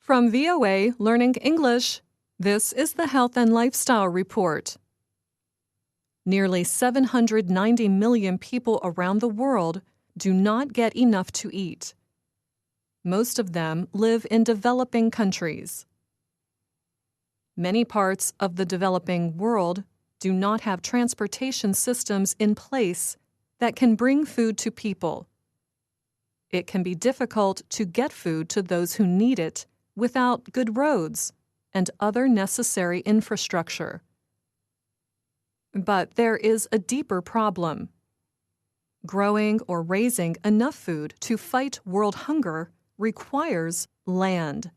From VOA Learning English, this is the Health and Lifestyle Report. Nearly 790 million people around the world do not get enough to eat. Most of them live in developing countries. Many parts of the developing world do not have transportation systems in place that can bring food to people. It can be difficult to get food to those who need it without good roads and other necessary infrastructure. But there is a deeper problem. Growing or raising enough food to fight world hunger requires land.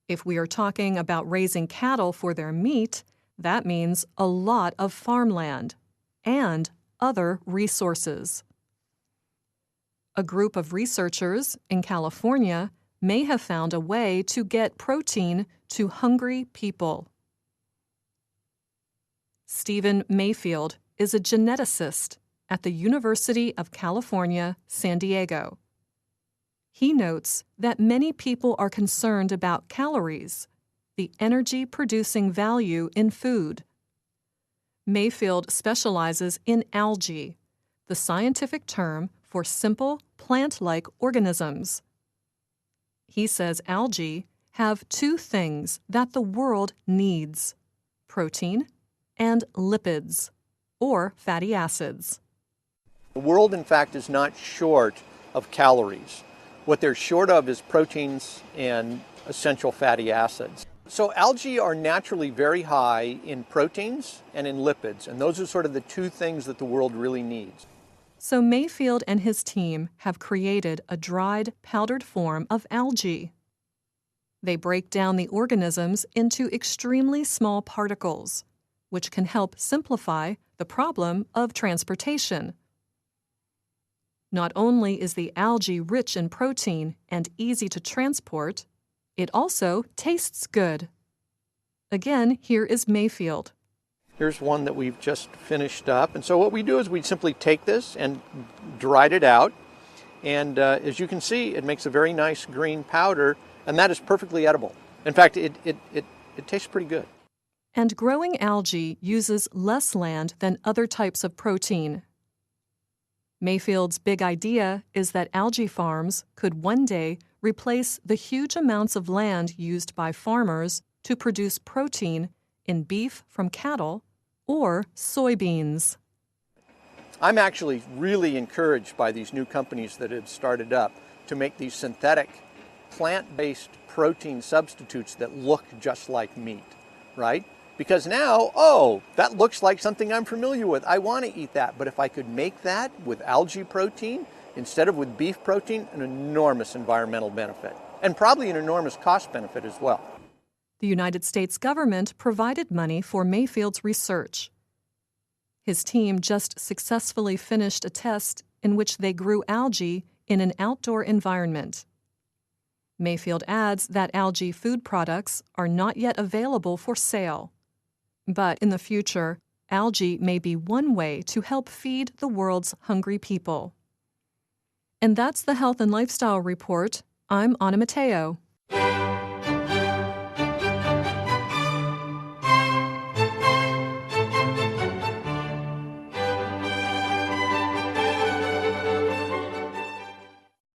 If we are talking about raising cattle for their meat, that means a lot of farmland and other resources. A group of researchers in California may have found a way to get protein to hungry people. Stephen Mayfield is a geneticist at the University of California, San Diego. He notes that many people are concerned about calories, the energy-producing value in food. Mayfield specializes in algae, the scientific term for simple plant-like organisms. He says algae have two things that the world needs: protein and lipids, or fatty acids. The world, in fact, is not short of calories. What they're short of is proteins and essential fatty acids. So algae are naturally very high in proteins and in lipids, and those are sort of the two things that the world really needs. So Mayfield and his team have created a dried, powdered form of algae. They break down the organisms into extremely small particles, which can help simplify the problem of transportation. Not only is the algae rich in protein and easy to transport, it also tastes good. Again, here is Mayfield. Here's one that we've just finished up. And so what we do is we simply take this and dried it out. And as you can see, it makes a very nice green powder, and that is perfectly edible. In fact, it tastes pretty good. And growing algae uses less land than other types of protein. Mayfield's big idea is that algae farms could one day replace the huge amounts of land used by farmers to produce protein in beef from cattle or soybeans. I'm actually really encouraged by these new companies that have started up to make these synthetic plant-based protein substitutes that look just like meat, right? Because now, that looks like something I'm familiar with. I want to eat that. But if I could make that with algae protein instead of with beef protein, an enormous environmental benefit. And probably an enormous cost benefit as well. The United States government provided money for Mayfield's research. His team just successfully finished a test in which they grew algae in an outdoor environment. Mayfield adds that algae food products are not yet available for sale. But in the future, algae may be one way to help feed the world's hungry people. And that's the Health and Lifestyle Report. I'm Anna Mateo.